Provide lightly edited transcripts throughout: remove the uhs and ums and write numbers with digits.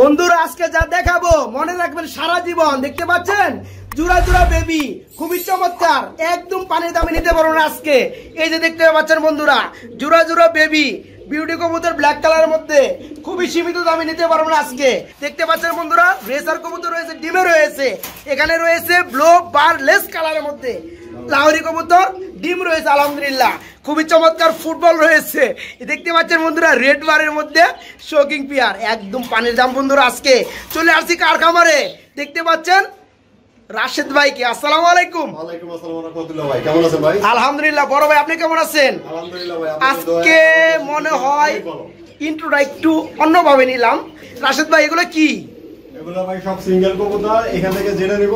বন্ধুরা আজকে যা দেখাবো মনে রাখবেন সারা জীবন। দেখতে পাচ্ছেন জোড়া জোড়া বেবি, খুবই চমৎকার, একদম পানির দামে নিতে পারবেন আজকে। এই যে দেখতে পাচ্ছেন বন্ধুরা জোড়া জোড়া বেবি বিউটি কবুতর ব্ল্যাক কালারের মধ্যে খুবই সীমিত দামে নিতে পারবেন আজকে। দেখতে পাচ্ছেন বন্ধুরা রেসার কবুতর রয়েছে, ডিমে রয়েছে, এখানে রয়েছে ব্লো বার লেস কালারের মধ্যে লাহোরি কবুতর, ডিম রয়েছে আলহামদুলিল্লাহ, খুবই চমৎকার ফুটবল রয়েছে। দেখতে পাচ্ছেন বন্ধুরা রেড বারের মধ্যে শোকিং পিয়ার, একদম পানির দাম বন্ধুরা। আজকে চলে আসছি কার খামারে, দেখতে পাচ্ছেন রাশেদ ভাইকে। আসসালামু আলাইকুম। ওয়ালাইকুম আসসালাম ওয়া রাহমাতুল্লাহ। ভাই কেমন আছেন ভাই? আলহামদুলিল্লাহ বড় ভাই, আপনি কেমন আছেন? আলহামদুলিল্লাহ ভাই। আজকে মনে হয় ইন্ট্রোটা একটু অন্যভাবে নিলাম। রাশেদ ভাই এগুলো কি? এগুলো ভাই সব সিঙ্গেল কবুতর, এখান থেকে জেনে নিব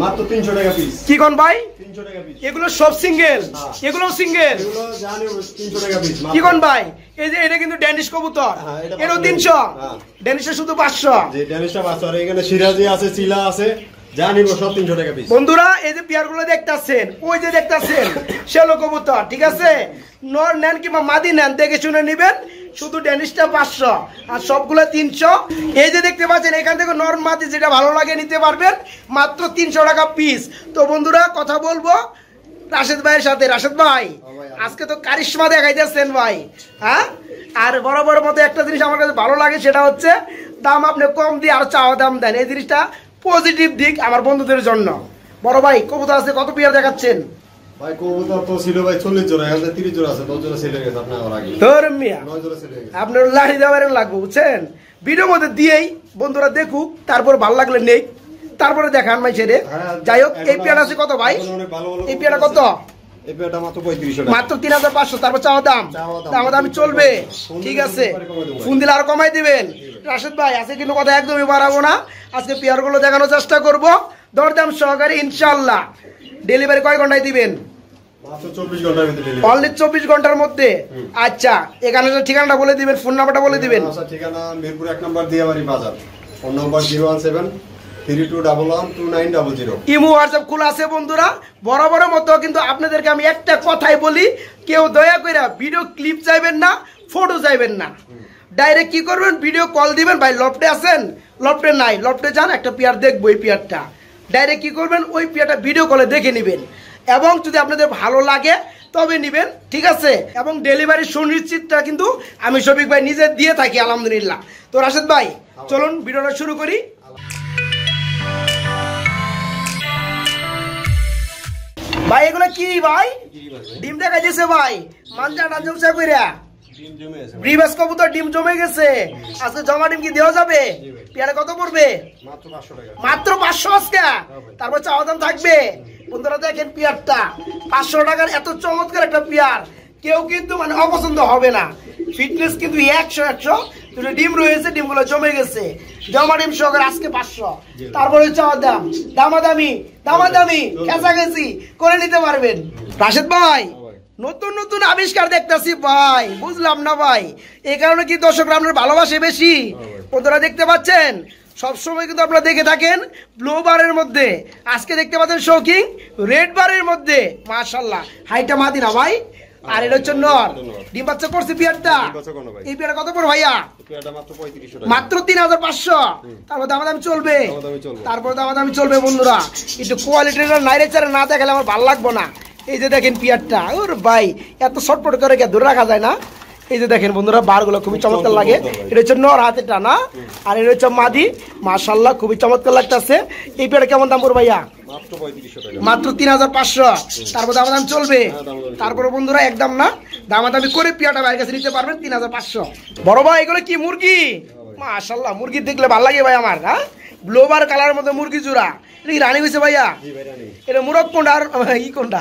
মাত্র 300 টাকা পিস। কি কোন ভাই? 300 টাকা পিস। এগুলো সব সিঙ্গেল, এগুলো সিঙ্গেল, এগুলো জানি 300 টাকা পিস। কি কোন ভাই? এই যে এটা কিন্তু ড্যানিশ কবুতর, এটাও 300, ড্যানিশে শুধু 500। জি ড্যানিশটা 500, আর এখানে সিরাজি আছে, চিলা আছে, জানিব সব 300 টাকা পিস। বন্ধুরা এই যে পেয়ারগুলো দেখতাছেন, ওই যে দেখতাছেন শেলো কবুতর, ঠিক আছে? নর নেন কিংবা মাদি নেন দেখে শুনে নিবেন, শুধু ড্যানিশটা 500 আর সবগুলো 300। এই যে দেখতে পাচ্ছেন এখান থেকে নর মাদি যেটা ভালো লাগে নিতে পারবেন মাত্র 300 টাকা পিস। তো বন্ধুরা কথা বলবো রাশেদ ভাইয়ের সাথে। রাশেদ ভাই আজকে তো কারিশমা দেখাইতেছেন ভাই, হ্যাঁ? আর বড় মতো একটা জিনিস আমার কাছে ভালো লাগে, সেটা হচ্ছে দাম আপনি কম দিয়ে আর চাওয়া দাম দেন, এই জিনিসটা পজিটিভ দিক আমার বন্ধুদের জন্য। বড় ভাই কবুতর আছে কত পেয়ার দেখাচ্ছেন? ভাই কবুতর তো ছিল ভাই 40 জোড়া, এখন 30 জোড়া আছে, 10 জোড়া সেল হয়ে গেছে আপনার আগে। তোর মিয়া 9 জোড়া সেল হয়ে গেছে। আপনার লাড়ি দেওয়ার লাগবে বুঝছেন, ভিডিওর মধ্যে দিয়েই বন্ধুরা দেখুক, তারপর ভালো লাগলে নেই, তারপরে দেখান ভাই ছেড়ে। যাই হোক এই পেয়ার আছে কত ভাই? এই পেয়ারটা কত? এই পেয়ারটা মাত্র 3500 টাকা, মাত্র 3500। তারপর চাওয়া দাম, দাম চলবে, ঠিক আছে? ফোন দিলে আরো কমাই দিবেন। রাশেদ ভাই আছে কিন্তু কথা একদমই বাড়াবো না, আজকে পেয়ার গুলো দেখানোর চেষ্টা করবো দরদাম সহকারে ইনশাল্লাহ। ডেলিভারি কয় ঘন্টায় দিবেন? মাত্র 24 ঘন্টার ভিতরে ডেলিভারি। অনলি 24 ঘন্টার মধ্যে। আচ্ছা এখানে ঠিকানাটা বলে দিবেন, ফোন নাম্বারটা বলে দিবেন। আচ্ছা ঠিকানা মিরপুর 1 নম্বর দিয়াবাড়ি বাজার, ফোন নম্বর 01732112900। ইমো হোয়াটসঅ্যাপ খোলা আছে বন্ধুরা, বরাবরের মতো। কিন্তু আপনাদেরকে আমি একটা কথাই বলি, কেউ দয়া করে ভিডিও ক্লিপ চাইবেন না, ফটো চাইবেন না, ডাইরেক্ট কি করবেন ভিডিও কল দিবেন। ভাই লফটে আছেন? লফটে নাই, লফটে যান, একটা পেয়ার দেখবো, এই পেয়ারটা ডাইরেক্ট কি করবেন ওই পেয়ারটা ভিডিও কলে দেখে নেবেন, এবং যদি আপনাদের ভালো লাগে তবে নিবেন, ঠিক আছে? এবং ডেলিভারি সুনিশ্চিতটা কিন্তু আমি শফিক ভাই নিজে দিয়ে থাকি আলহামদুলিল্লাহ। তো রাশেদ ভাই চলুন ভিডিওটা শুরু করি। ভাই এগুলো কি ভাই? ডিম দেখা গেছে ভাই, মানজা জমছে কইরা ব্রিভাস কবুতর ডিম জমে গেছে। আজকে জমা ডিম কি দেওয়া যাবে? পেয়ারে কত পড়বে? মাত্র 500 টাকা। মাত্র 500 আজকে? তারপর চাওয়া দাম থাকবে। বন্ধুরা দেখেন পেয়ারটা 500 টাকার, এত চমৎকার একটা পেয়ার কেউ কিন্তু মানে অপছন্দ হবে না। ফিটনেস কিন্তু 100 দুটো ডিম রয়েছে, ডিমগুলো জমে গেছে, জমা ডিম সহকারে আজকে 500। তারপরে চাওয়া দাম, দামাদামি খেঁচাখেঁচি করে নিতে পারবেন। রাশেদ ভাই নতুন নতুন আবিষ্কার দেখতেছি ভাই, বুঝলাম না ভাই, এই কারণে কি দর্শকরা আপনার ভালোবাসে বেশি? বন্ধুরা দেখতে পাচ্ছেন সবসময় কিন্তু আপনারা দেখে থাকেন ব্লু বারের মধ্যে, আজকে দেখতে পাচ্ছেন শৌকিং রেড বারের মধ্যে। মাশাআল্লাহ হাইটা মাদি না ভাই, আর এটা হচ্ছে নর। ডিম বাচ্চা করছে পেয়ারটা, এই পেয়ারটা কত পড়ে ভাইয়া? মাত্র 3500। তারপর দামাদামি চলবে, দামাদামি চলবে বন্ধুরা। একটু কোয়ালিটিটা নাইরেচারে না দেখালে আমার ভালো লাগবো না। এই যে দেখেন পিয়ারটা, ওর ভাই এত শর্টপট করে ধরে রাখা যায় না। এই যে দেখেন বন্ধুরা বারগুলো খুবই চমৎকার লাগে, এটা হচ্ছে নর হাতে টানা, আর এটা হচ্ছে মাদি। মাশাআল্লাহ খুবই চমৎকার লাগতেছে। এই পেয়ারটা কেমন দাম পড়বে ভাইয়া? মাত্র 3500। তারপর দামাদামি চলবে, তারপরে বন্ধুরা একদম না দামাদামি করে পেয়ারটা বাইরের কাছে নিতে পারবেন 3500। বড় ভাই এগুলো কি মুরগি? মাশাআল্লাহ মুরগি দেখলে ভালো লাগে ভাই আমার, হ্যাঁ? ব্লোবার কালারের মধ্যে মুরগি জোড়া, এটা কি রানী হয়েছে ভাইয়া? এটা মুরগ কোনটা আর ই কোনটা?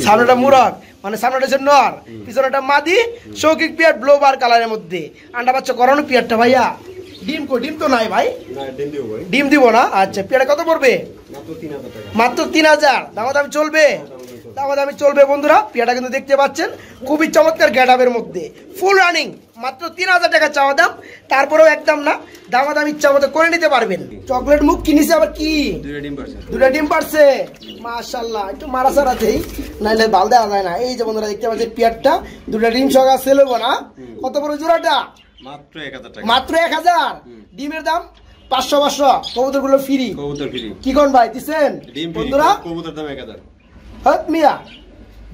সামনেটা মুরগ, মানে সামনেটা হচ্ছে নর, পিছনেটা মাদি, শৌকিক পেয়ার ব্লোবার কালারের মধ্যে। আন্ডা বাচ্চা করানো পেয়ারটা ভাইয়া। ডিম ডিম তো নাই ভাই? ডিম দিব না। আচ্ছা পেয়ারটা কত পড়বে? মাত্র 3000। দামাদামি চলবে, দামাদামি চলবে বন্ধুরা। পেয়ারটা কিন্তু দেখতে পাচ্ছেন খুবই চমৎকার গ্যাডাবের মধ্যে, ফুল রানিং, মাত্র 3000 টাকা চাওয়া দাম। তারপরেও একদম না দামাদামি ইচ্ছা মতো করে নিতে পারবেন। চকলেট মুখ কিনেছে আবার কি? দুটা ডিম পারছে। মাশাআল্লাহ একটু মারা সারাতেই নাইলে ভাল দেওয়া যায় না। এই যে বন্ধুরা দেখতে পাচ্ছেন পেয়ারটা দুটা ডিম সহকারে সেল হবো না। কত বড় জোড়াটা? মাত্র 1000 টাকা, মাত্র 1000। ডিমের দাম 500 কবুতর গুলো ফ্রি, কবুতর ফ্রি। কি কোন ভাই দিচ্ছেন বন্ধুরা? কবুতর দাম 1000। হ্যাঁ মিয়া,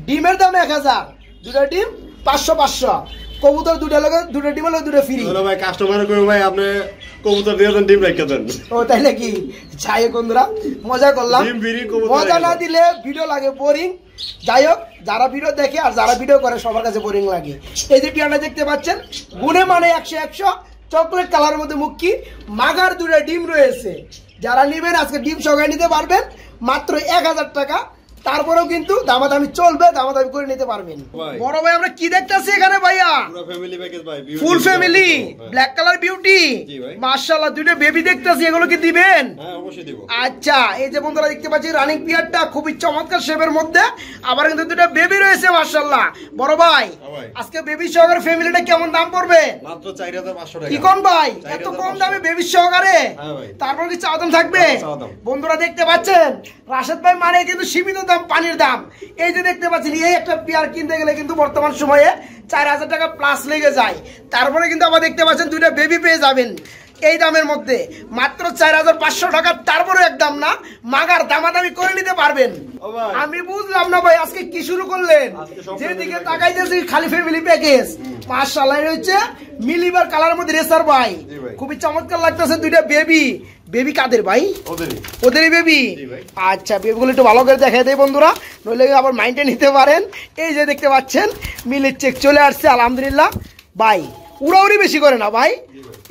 ডিমের দাম 1000, দুটা ডিম 500, কবুতর দুটা লাগে, দুটা ডিম হলো দুটো ফ্রি। হলো ভাই কাস্টমার কই ভাই আপনি কবুতর দিয়ে দেন, ডিম রেখে দেন। ও তাই নাকি? যাই হোক বন্ধুরা, মজা করলাম। ডিম ফ্রি, কবুতর মজা না রেখে দিলে ভিডিও লাগে বোরিং। যাই হোক, যারা ভিডিও দেখে আর যারা ভিডিও করে সবার কাছে বোরিং লাগে। এই যে পিয়ারটা দেখতে পাচ্ছেন, গুণে মানে 100 চকলেট কালারের মধ্যে মুখী, মাগার দুটো ডিম রয়েছে। যারা নেবেন আজকে ডিম সহকারে নিতে পারবেন মাত্র 1000 টাকা। তারপরেও কিন্তু দামাদামি চলবে, দামাদামি করে নিতে পারবেন। বড় ভাই আমরা কি দেখতেছি এখানে ভাইয়া? পুরো ফ্যামিলি প্যাকেজ ভাই, full family, black colour beauty, মাশাআল্লাহ দুটো বেবি দেখতেছি, এগুলো কি দিবেন? হ্যাঁ অবশ্যই দেব। আচ্ছা, এই যে বন্ধুরা দেখতে পাচ্ছি রানিং পিয়ারটা খুবই চমৎকার শেপের মধ্যে, আবার কিন্তু দুটো বেবি রয়েছে মাশাআল্লাহ। বড় ভাই আজকে বেবি সহকারে ফ্যামিলিটা কেমন দাম পড়বে? মাত্র 4500 টাকা। কি কোন ভাই এত কম দামে বেবি সহকারে? হ্যাঁ ভাই। তারপর কি চাওয়া দাম থাকবে? বন্ধুরা দেখতে পাচ্ছেন রাশেদ ভাই মানে কিন্তু সীমিত দাম, পানির দাম। এই যে দেখতে পাচ্ছেন, এই একটা পেয়ার কিনতে গেলে কিন্তু বর্তমান সময়ে 4000 টাকা প্লাস লেগে যায়। তারপরে কিন্তু আবার দেখতে পাচ্ছেন দুইটা বেবি পেয়ে যাবেন এই দামের মধ্যে, মাত্র 4500 টাকা। তারপরে একদম না, মাগার দামাদামি করে নিতে পারবেন। আমি বুঝলাম না ভাই আজকে কি শুরু করলেন? যেদিকে তাকাইতেছি খালি ফ্যামিলি প্যাকেজ। মাশাআল্লাহ হচ্ছে মিলিবার কালারের মধ্যে রেসার ভাই, খুবই চমৎকার লাগতেছে। দুইটা বেবি, বেবি কাদের ভাই? ওদেরই বেবি। আচ্ছা, বেবিগুলো একটু ভালো করে দেখাই দেয় বন্ধুরা, নইলে আবার মাইন্ডে নিতে পারেন। এই যে দেখতে পাচ্ছেন মিলের চেক চলে আসছে আলহামদুলিল্লাহ। ভাই উড়াউড়ি বেশি করে না ভাই,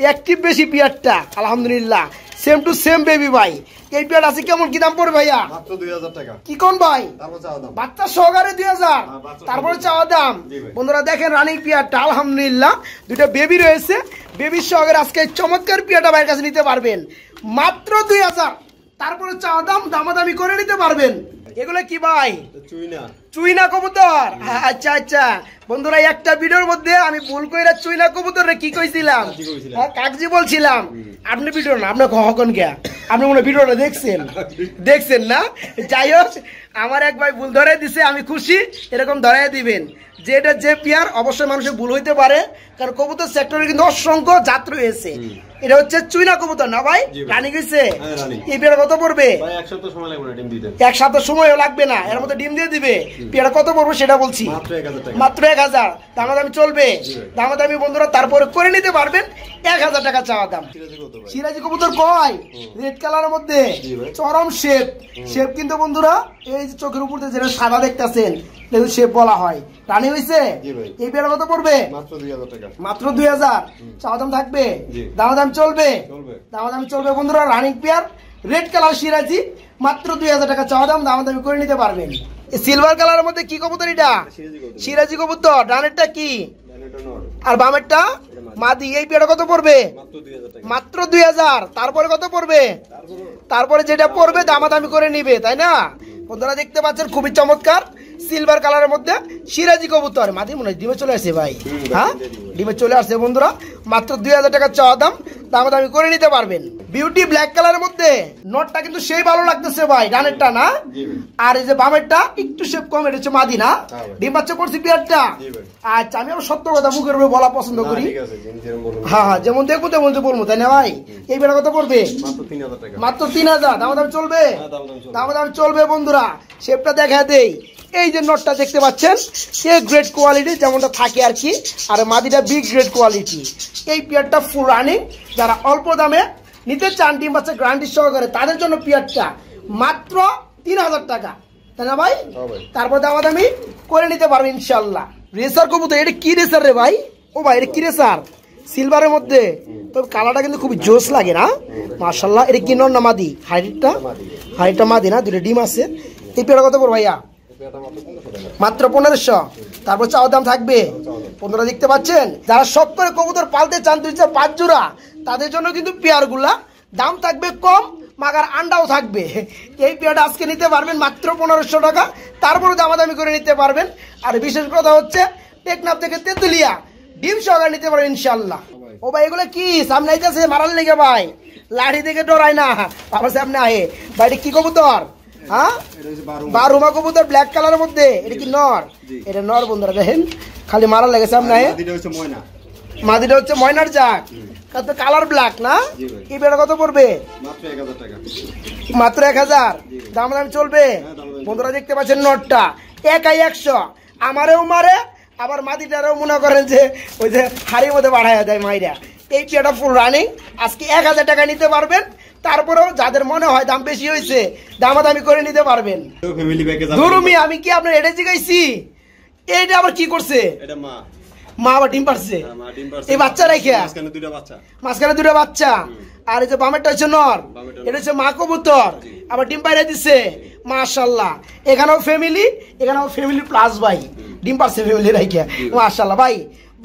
অ্যাক্টিভ বেশি পিয়ারটা আলহামদুলিল্লাহ। সেম টু সেম বেবি ভাই। এই পিয়ার আছে কেমন কি দাম পড়বে ভাইয়া? মাত্র 2000 টাকা। কি কোন ভাই? তারপর চাওয়া দাম বাচ্চা সহকারে 2000, তারপরে চাওয়া দাম। বন্ধুরা দেখেন রানিং পিয়ারটা আলহামদুলিল্লাহ, দুইটা বেবি রয়েছে, বেবির সহকারে আজকে চমৎকার পিয়ারটা ভাইয়ের কাছে নিতে পারবেন মাত্র 2000। তারপরে চাওয়া দাম, দামাদামি করে নিতে পারবেন। এগুলো কি ভাই? চুইনা, চুইনা কবুতর। আচ্ছা আচ্ছা বন্ধুরা, একটা ভিডিওর মধ্যে আমি ভুল কইরা চুইনা কবুতর রে কি কইছিলাম, কাকজি বলছিলাম। আপনি ভিডিও না, আপনি কখন গিয়া আপনি মনে ভিডিওটা দেখছেন না? যাই হোক, আমার এক ভাই ভুল ধরে দিছে, আমি খুশি। এরকম ধরাই দিবেন যে এটা যে পিয়ার, অবশ্যই মানুষের ভুল হইতে পারে, কারণ কবুতর সেক্টরে কিন্তু অসংখ্য জাত রয়েছে। এটা হচ্ছে চুইনা কবুতর না ভাই? রানিং হইছে। এই পিয়ার কত পড়বে? ভাই এক সপ্তাহ সময় লাগবে না ডিম দিতে। এক সপ্তাহ সময়ও লাগবে না, এর মধ্যে ডিম দিয়ে দিবে। পিয়ার কত পড়বে সেটা বলছি, মাত্র 1000 টাকা। মাত্র 1000। দামাদামি চলবে, দামাদামি বন্ধুরা তারপরে করে নিতে পারবেন। 1000 টাকা চাওয়া দাম। সিরাজি কবুতর কয় রেড কালারের মধ্যে, চরম শেপ। শেপ কিন্তু বন্ধুরা এই যে চোখের উপর যেটা সাদা দেখতেছেন, দেখুন শেপ বলা হয়। রানি হইছে। এই পেয়ার কত পড়বে? মাত্র 2000 টাকা। মাত্র 2000। চাওয়া দাম থাকবে, দামাদামি চলবে, দামাদামি চলবে বন্ধুরা। রানিং পেয়ার রেড কালার সিরাজি, মাত্র 2000 টাকা চাওয়া দাম, দামাদামি করে নিতে পারবেন। সিলভার কালারের মধ্যে কি কবুতর এটা? সিরাজি কবুতর। ডানেরটা কি আর বামেরটা মাদি। এই পেয়ারটা কত পড়বে? মাত্র 2000। তারপরে কত পড়বে? তারপরে যেটা পড়বে দামাদামি করে নিবে, তাই না? বন্ধুরা দেখতে পাচ্ছেন খুবই চমৎকার সিলভার কালারের মধ্যে সিরাজি কবুতর। মাদি মনে হয় ডিমে চলে আসছে ভাই। হ্যাঁ ডিমে চলে আসছে বন্ধুরা, মাত্র 2000 টাকা চাওয়া দাম, দামাদামি করে নিতে পারবেন। বিউটি ব্ল্যাক কালারের মধ্যে, নটটা কিন্তু সেই ভালো লাগতেছে ভাই, ডানেরটা না। আর এই যে বামেরটা একটু শেপ কম, এটা হচ্ছে মাদি না? ডিম বাচ্চা করছি পিয়ারটা। আচ্ছা, আমি আবার সত্য কথা মুখের উপরে বলা পছন্দ করি। হ্যাঁ হ্যাঁ, যেমন দেখবো তেমন বলবো, তাই না ভাই? এই বেলা কত পড়বে? মাত্র 3000। দামাদামি চলবে, দামাদামি চলবে বন্ধুরা। শেপটা দেখা দেই। এই যে নটটা দেখতে পাচ্ছেন, এ গ্রেড কোয়ালিটি যেমনটা থাকে আর কি, আর মাদিটা বিগ গ্রেড কোয়ালিটি। এই পিয়ারটা ফুল রানিং। যারা অল্প দামে নিতে চান ডিম বাচ্চা গ্যারান্টি সহকারে, তাদের জন্য পিয়ারটা মাত্র 3000 টাকা, তাই না ভাই? তারপর দামাদামি করে নিতে পারবেন ইনশাল্লাহ। রেসার কবুতর, এটা কি রেসার রে ভাই? ও ভাই এটা কি রেসার? সিলভারের মধ্যে, তবে কালারটা কিন্তু খুবই জোস লাগে না? মাশাআল্লাহ। এটা কি নর না মাদি? হাইটটা মাদি না? দুটো ডিম আছে। এই পেয়ারটা কত পড়বে ভাইয়া? মাত্র 1500। তারপর চাওয়া দাম থাকবে। বন্ধুরা দেখতে পাচ্ছেন, যারা শখ করে কবুতর পালতে চান 2-5 জোড়া, তাদের জন্য কিন্তু পেয়ারগুলা দাম থাকবে কম, মাগার আন্ডাও থাকবে। এই পেয়ারটা আজকে নিতে পারবেন মাত্র 1500 টাকা। তারপরে দামাদামি করে নিতে পারবেন। আর বিশেষ কথা হচ্ছে টেকনাফ থেকে তেতুলিয়া ডিম সহকারে নিতে পারবেন ইনশাল্লাহ। ও ভাই এগুলো কি সামনে আইতেছে মারার লেগে ভাই? লাঠি থেকে ডরায় না, আমার সামনে আহে ভাই। এটা কি কবুতর? হ্যাঁ বারুমা কবুতর ব্ল্যাক কালারের মধ্যে। এটা কি নর? এটা নর বন্ধুরা, দেখেন খালি মারার লেগে সামনে আহে। মাদিটা হচ্ছে ময়নার জাক, কত কালার ব্ল্যাক না? এই পেয়ারটা কত পড়বে? মাত্র 1000 টাকা। মাত্র 1000 দাম দাম চলবে। বন্ধুরা দেখতে পাচ্ছেন নটটা একাই 100, আমারেও মারে আবার মাদিটারেও মনে করেন যে ওই যে হাড়ির মধ্যে বাড়াইয়া দেয় মাইরা। এই পেয়ারটা ফুল রানিং, আজকে 1000 টাকা নিতে পারবেন। তারপরেও যাদের মনে হয় দাম বেশি হয়েছে দামাদামি করে নিতে পারবেন। ফ্যামিলি প্যাকেজ ধরুমি আমি কি আপনার এটা জিগাইছি? এইটা আবার কি করছে? এটা মা আবার ডিম পারছে। এই বাচ্চা রেখে মাঝখানে দুটা বাচ্চা, আর এই যে বামেরটা হচ্ছে নর, এটা হচ্ছে মা কবুতর, আবার ডিম পাইরে দিচ্ছে। মাশাআল্লাহ, এখানেও ফ্যামিলি প্লাস ভাই, ডিম পারছে ফ্যামিলি রেখে। মাশাআল্লাহ ভাই,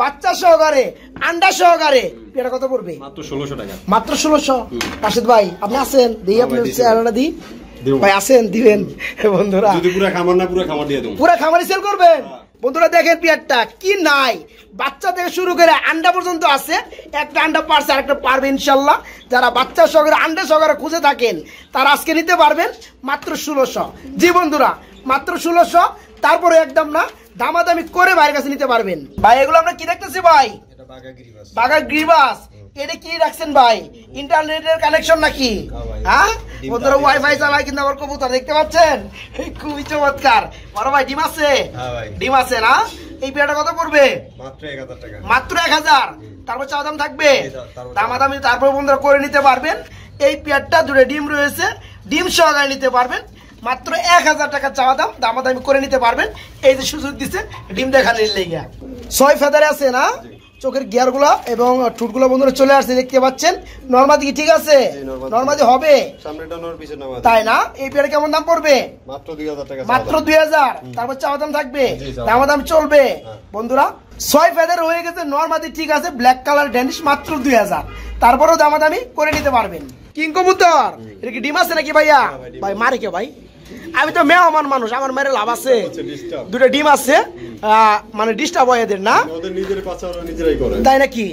বাচ্চা সহকারে আন্ডা সহকারে এটা কত পড়বে? মাত্র 1600 টাকা। মাত্র 1600। রাশেদ ভাই আপনি আছেন? দিই আপনি চেহারাটা দিই ভাই, আসেন দিবেন। বন্ধুরা যদি পুরো খামার না পুরো খামার দিয়ে দেব, পুরো খামারি সেল করবেন। বন্ধুরা দেখেন পেয়ারটা কি নাই, বাচ্চা থেকে শুরু করে আন্ডা পর্যন্ত আছে। একটা আন্ডা পারছে, আরেকটা পারবে ইনশাল্লাহ। যারা বাচ্চা সহকারে আন্ডা সহকারে খুঁজে থাকেন তারা আজকে নিতে পারবেন মাত্র 1600। জি বন্ধুরা, মাত্র 1600। তারপরে একদম না, দামাদামি করে বাইরের কাছে নিতে পারবেন। ভাই এগুলো আমরা কি দেখতেছি ভাই? এটা বাঘা গ্রিবাস। এটা কি রাখছেন ভাই? ইন্টারনেটের কানেকশন নাকি? হ্যাঁ বন্ধুরা, ওয়াইফাই চালায় কিন্তু আমার কবুতর দেখতে পাচ্ছেন, খুবই চমৎকার। বড় ভাই ডিম আছে? ডিম আছে না? এই পেয়ারটা কত পড়বে? মাত্র 1000 টাকা। মাত্র 1000। তারপর চাওয়া দাম থাকবে, দামাদামি তারপর বন্ধুরা করে নিতে পারবেন। এই পেয়ারটা দুটো ডিম রয়েছে, ডিম সহকারে নিতে পারবেন। মাত্র 1000 টাকা চাওয়া দাম, দামাদামি করে নিতে পারবেন। এই যে সুযোগ দিচ্ছে ডিম দেখানোর লেগে। 6 ফেদারে আছে না? চোখের গিয়ার গুলা এবং ঠুটগুলো বন্ধুরা চলে আসছে দেখতে পাচ্ছেন। নরমাদি ঠিক আছে? নরমাদি হবে সামনেটা নর পিছে নর, তাই না? এই পেয়ারে কেমন দাম পড়বে? মাত্র 2000 টাকা। মাত্র 2000। তারপর চাওয়া দাম থাকবে, দাম চলবে। বন্ধুরা 6 ফেদার হয়ে গেছে, নরমাদি ঠিক আছে, ব্ল্যাক কালার ড্যানিশ, মাত্র 2000। তারপরেও দামাদামি করে নিতে পারবেন। কিং কবুতর এটা কি ডিম আছে নাকি ভাইয়া? ভাই মারে কে ভাই? আমি তো মেহমান মানুষ, আমার মেরে লাভ আছে। দুটো ডিম আছে, মানে ডিস্টার্ব হয় এদের না? ওদের নিজের বাচ্চা ওরা নিজেরাই করে, তাই নাকি?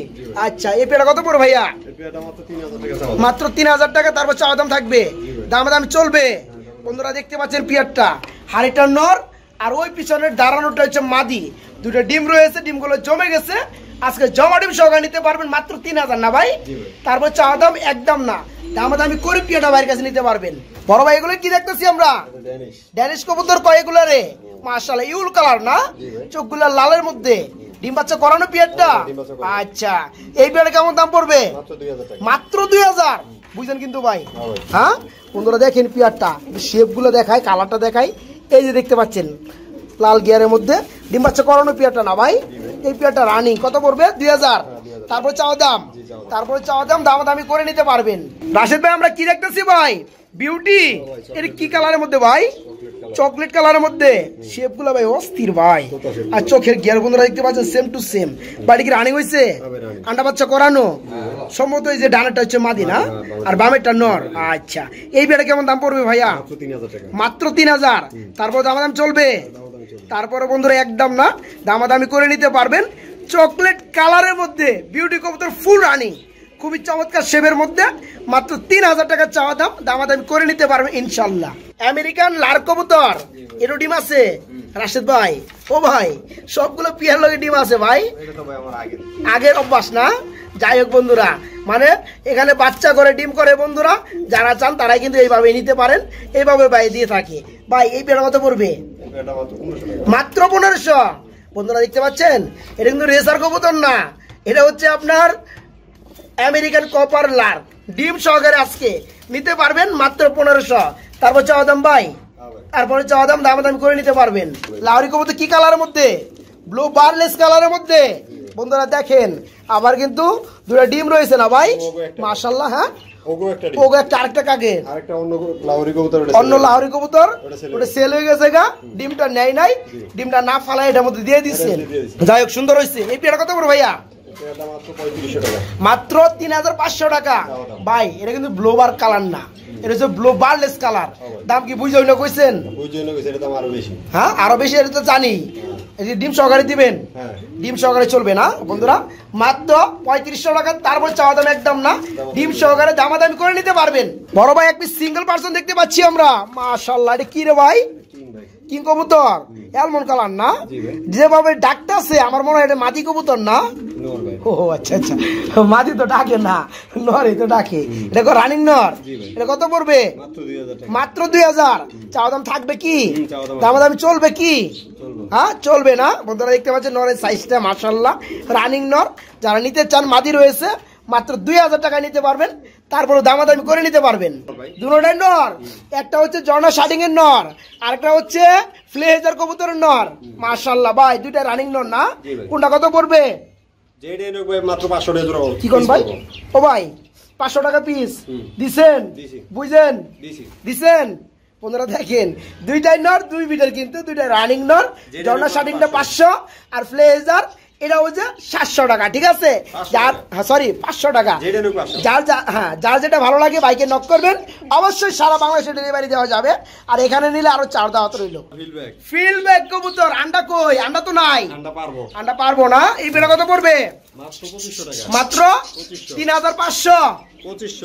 আচ্ছা, এই পেয়ারটা কত পড়বে ভাইয়া? এই পেয়ারটা মাত্র 3000 টাকা। মাত্র 3000 টাকা। তারপর চাওয়া দাম থাকবে, দাম চলবে। বন্ধুরা দেখতে পাচ্ছেন পিয়ারটা হাড়িটা নর, আর ওই পিছনের দাঁড়ানোটা হচ্ছে মাদি। দুটো ডিম রয়েছে, ডিমগুলো জমে গেছে। আজকে জমা ডিম সহকারে নিতে পারবেন মাত্র 3000 না ভাই? তারপর চাওয়া দাম একদম না, দামাদামি করে পিয়াটা ভাইয়ের কাছে নিতে পারবেন। বড় ভাই এগুলো কি দেখতেছি আমরা? ড্যানিশ কবুতর কয় এগুলা রে? মাশাআল্লাহ, ইউল কালার না? চোখগুলা লালের মধ্যে, ডিম বাচ্চা করানো পিয়ারটা। আচ্ছা, এই পিয়ারটা কেমন দাম পড়বে? মাত্র 2000। বুঝছেন কিন্তু ভাই? হ্যাঁ বন্ধুরা দেখেন পিয়ারটা, শেপ গুলো দেখায়, কালারটা দেখায়। এই যে দেখতে পাচ্ছেন লাল গিয়ারের মধ্যে ডিম বাচ্চা করানো পিয়ারটা না ভাই? এই পিয়ারটা রানিং কত পড়বে? 2000। তারপর চাওয়া দাম, দামাদামি করে নিতে পারবেন। রাশেদ ভাই আমরা কি দেখতেছি ভাই? বিউটি। এটা কি কালারের মধ্যে ভাই? চকলেট কালারের মধ্যে। শেপ গুলো ভাই অস্থির ভাই, আর চোখের গিয়ার বন্ধুরা দেখতে পাচ্ছেন সেম টু সেম। বাড়ি কি রানিং হয়েছে? আন্ডা বাচ্চা করানো সম্ভবত। এই যে ডানাটা হচ্ছে মাদি না, আর বামেরটা নর। আচ্ছা, এই বেড়া কেমন দাম পড়বে ভাইয়া? মাত্র 3000। তারপর দামাদাম চলবে। তারপরে বন্ধুরা একদম না, দামাদামি করে নিতে পারবেন। চকলেট কালারের মধ্যে বিউটি কবুতর ফুল রানিং, খুবই চমৎকার শেপের মধ্যে। মাত্র 3000 টাকা চাওয়া দাম, দামাদামি করে নিতে পারবেন ইনশাল্লাহ। আমেরিকান লার্ক কবুতর, এরও ডিম আছে রাশেদ ভাই? ও ভাই সবগুলো পিয়ার লগে ডিম আছে ভাই? আগের অভ্যাস না? যাই হোক বন্ধুরা, মানে এখানে বাচ্চা করে ডিম করে বন্ধুরা, যারা চান তারাই কিন্তু এইভাবে নিতে পারেন। এইভাবে ভাই দিয়ে থাকে ভাই। এই পেয়ার কত পড়বে? মাত্র 1500। বন্ধুরা দেখতে পাচ্ছেন, এটা কিন্তু রেসার কবুতর না, এটা হচ্ছে আপনার আমেরিকান কপার লার্ক, ডিম সহকারে আজকে নিতে পারবেন মাত্র 1500। তারপর চাওয়া দাম ভাই, তারপরে চাওয়া দাম, দামাদামি করে নিতে পারবেন। লাহোরি কবুতর কি কালারের মধ্যে? ব্লু বারলেস কালারের মধ্যে। বন্ধুরা দেখেন আবার কিন্তু দুটো ডিম রয়েছে না ভাই? মাশাআল্লাহ। হ্যাঁ ওগো একটা আরেকটা কাকে? আরেকটা অন্য লাহোরি কবুতর, অন্য লাহোরি কবুতর, ওটা সেল হয়ে গেছে গা। ডিমটা নেয় নাই, ডিমটা না ফালাই এটার মধ্যে দিয়ে দিচ্ছেন। যাই হোক সুন্দর হয়েছে। এই পেয়ারটা কত বড় ভাইয়া? মাত্র 3500 টাকা ভাই। এটা কিন্তু ব্লোবার কালার না, এটা হচ্ছে ব্লো বারলেস কালার। দাম কি বুঝে হইলো কইছেন? হ্যাঁ আরো বেশি, এটা তো জানি। ডিম সহকারে দিবেন, ডিম সহকারে চলবে না বন্ধুরা? মাত্র 3500 টাকা। তারপর চাওয়া দাম একদম না, ডিম সহকারে দামাদামি করে নিতে পারবেন। বড় ভাই এক পিস সিঙ্গেল পার্সন দেখতে পাচ্ছি আমরা। মাশাআল্লাহ, এটা কি রে ভাই? কিং কবুতর এলমন কালার না, যেভাবে ডাকতেছে আমার মনে হয় এটা মাদি কবুতর না। ও আচ্ছা আচ্ছা, মাদি তো ডাকে না, নরই তো ডাকে। এটা রানিং নর, এটা কত পড়বে? মাত্র 2000। চাওয়া দাম থাকবে কি? দামাদামি চলবে কি? হ্যাঁ চলবে না বন্ধুরা, দেখতে পাচ্ছেন নরের সাইজটা মাশাআল্লাহ, রানিং নর। যারা নিতে চান মাদি রয়েছে, মাত্র 2000 টাকায় নিতে পারবেন, তারপরে দামাদামি করে নিতে পারবেন। দুটোটাই নর, একটা হচ্ছে ঝর্ণা শার্টিং এর নর, আর একটা হচ্ছে ফ্লেজার কবুতরের নর। মাশাআল্লাহ ভাই, দুইটা রানিং নর না? কোনটা কত পড়বে? মাত্র 500 টাকা জোড়া। কি কোন ভাই? ও ভাই 500 টাকা পিস দিছেন, বুঝছেন দিছেন। বন্ধুরা দেখেন, দুইটাই নর, দুই বিটের, কিন্তু দুইটা রানিং নর। ঝর্ণা শার্টিংটা 500 আর ফ্লেজার এটা হচ্ছে 700 টাকা, ঠিক আছে? যার সরি 500 টাকা। যার যেটা ভালো লাগে বাইকে নক করবেন, অবশ্যই সারা বাংলাদেশে ডেলিভারি দেওয়া যাবে। আর এখানে নিলে আরো 4 দাওয়াত রইল। ফিল্ডব্যাক কবুতর, আন্ডা কই? আন্ডা তো নাই, আন্ডা পারবো না। এই বেড়া কত পড়বে? মাত্র 3500।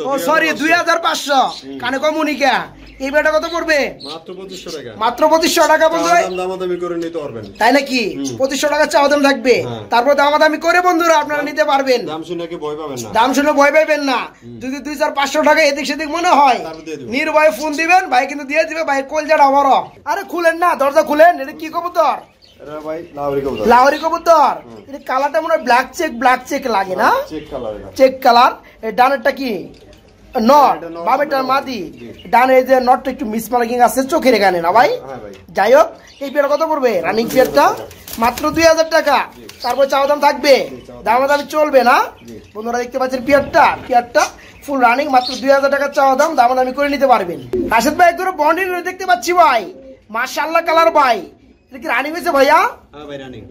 ও সরি 2500, কানে কমুনিকা। এই বেটা কত পড়বে? মাত্র 2500 টাকা বন্ধুরা, দামাদামি করে নিতে পারবেন। তাই নাকি? 2500 টাকা চাওয়া দাম থাকবে, তারপর দামাদামি করে বন্ধুরা আপনারা নিতে পারবেন। দাম শুনে কি ভয় পাবেন না, দাম শুনে ভয় পাবেন না। যদি 2-4-500 টাকা এদিক সেদিক মনে হয়, নির্ভয়ে ফোন দিবেন, ভাই কিন্তু দিয়ে দিবে। ভাই কলজাটা বড়। আরে খুলেন না, দরজা খুলেন। এটা কি কবুতর? লাহোরি কবুতর। এটা কালারটা মনে হয় ব্ল্যাক চেক লাগে না? Check colour. এই ডানেরটা কি নর, বামেরটা মাদি। ডানে এই যে নটটা একটু মিসমার্কিং আছে চোখের এখানে না ভাই? যাই হোক, এই পেয়ারটা কত পড়বে? রানিং পেয়ারটা মাত্র 2000 টাকা। তারপর চাওয়া দাম থাকবে, দামাদামি চলবে না বন্ধুরা। দেখতে পাচ্ছেন পেয়ারটা ফুল রানিং, মাত্র 2000 টাকা চাওয়া দাম, দামাদামি করে নিতে পারবেন। রাশেদ ভাই একদম বন্ডিং দেখতে পাচ্ছি ভাই, মাশাআল্লাহ কালার ভাই। এটা কি রানিং হয়েছে ভাইয়া?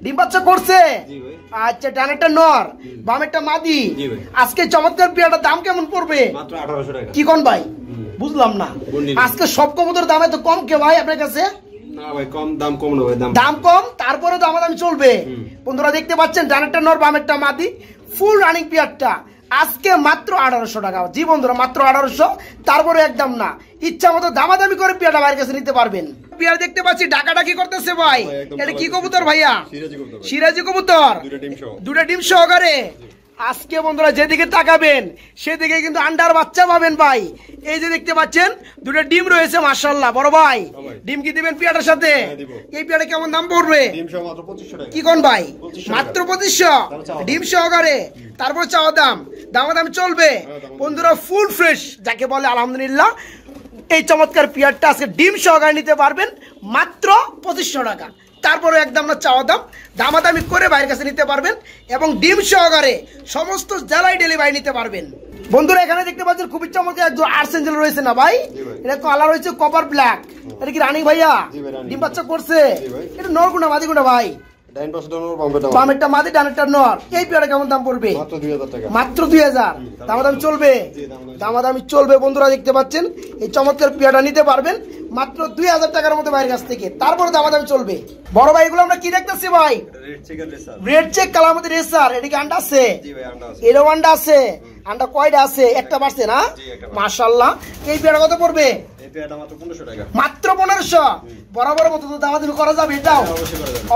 ডিম বাচ্চা করছে? আচ্ছা, ডানেরটা নর, বামেরটা মাদি। আজকে চমৎকার পেয়ারটার দাম কেমন পড়বে? মাত্র 1800 টাকা। কি কোন ভাই? বুঝলাম না, আজকে সব কবুতর দামে তো কম কে ভাই আপনার কাছে? না ভাই, দাম কম না ভাই, দাম কম, তারপরে দামাদামি চলবে। বন্ধুরা দেখতে পাচ্ছেন ডানেরটা নর, বামেরটা মাদি, ফুল রানিং পেয়ারটা আজকে মাত্র 1800 টাকা। জি বন্ধুরা, মাত্র 1800, তারপরে একদম না, ইচ্ছা মতো দামাদামি করে পেয়ারটা ভাইয়ের কাছে নিতে পারবেন। পেয়ার দেখতে পাচ্ছি ডাকাডাকি করতেছে ভাই। এটা কি কবুতর ভাইয়া? সিরাজি কবুতর, দুটা ডিম সহকারে। আজকে বন্ধুরা যেদিকে তাকাবেন সেদিকে কিন্তু আন্ডার বাচ্চা পাবেন ভাই। এই যে দেখতে পাচ্ছেন দুটো ডিম রয়েছে মাশাআল্লাহ। বড় ভাই ডিম কি দিবেন পেয়ারটার সাথে? এই পেয়ারটা কেমন দাম পড়বে? কি কোন ভাই? মাত্র 2500 ডিম সহকারে। তারপর চাওয়া দাম, দামাদাম চলবে বন্ধুরা। ফুল ফ্রেশ যাকে বলে আলহামদুলিল্লাহ। এই চমৎকার পেয়ারটা আজকে ডিম সহকারে নিতে পারবেন মাত্র 2500 টাকা। তারপরে একদম না চাওয়া দাম, দামাদামি করে বাইরের কাছে নিতে পারবেন এবং ডিম সহকারে সমস্ত জেলায় ডেলিভারি নিতে পারবেন। বন্ধুরা এখানে দেখতে পাচ্ছেন খুবই চমৎকার একজন আর্সেঞ্জেল রয়েছে না ভাই? এটা কালার হয়েছে কপার ব্ল্যাক। এটা কি রানিং ভাইয়া? ডিম বাচ্চা করছে? এটা নর গুনা মাদি গুনা ভাই? বামেরটা মাদি, ডানেরটা নর। এই পেয়ারটা কেমন দাম পড়বে? মাত্র 2000। দামাদামি চলবে, দামাদামি চলবে বন্ধুরা। দেখতে পাচ্ছেন এই চমৎকার পেয়ারটা নিতে পারবেন মাত্র 2000 টাকার মধ্যে বাইরের কাছ থেকে। তারপরে দামাদামি চলবে। বড় ভাই এগুলো আমরা কি দেখতেছি ভাই? রেড চেক কালার মধ্যে রেসার। এটা কি আন্ডা আছে? এরও আন্ডা আছে। আন্ডা কয়টা আছে? একটা পারছে না? মাশাআল্লাহ। এই পেয়ারটা কত পড়বে? মাত্র 1500। বরাবর মতো তো দামাদামি করা যাবে এটাও?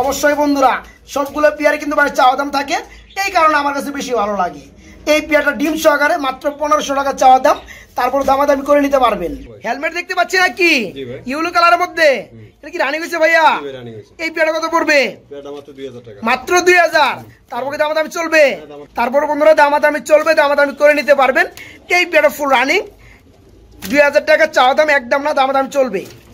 অবশ্যই বন্ধুরা, সবগুলো পেয়ারে কিন্তু ভাই চাওয়া দাম থাকে, এই কারণে আমার কাছে বেশি ভালো লাগে। এই পেয়ারটা ডিম সহকারে মাত্র 1500 টাকা চাওয়া দাম, তারপর দামাদামি করে নিতে পারবেন। হেলমেট দেখতে পাচ্ছি নাকি ইউলো কালারের মধ্যে? এটা কি রানিং হয়েছে ভাইয়া? এই পেয়ারটা কত পড়বে? মাত্র 2000। তারপরে দামাদামি চলবে, তারপর বন্ধুরা দামাদামি চলবে, দামাদামি করে নিতে পারবেন। এই পেয়ারটা ফুল রানিং, 2000 টাকা চাওয়া দাম, একদম না, দামাদামি চলবে।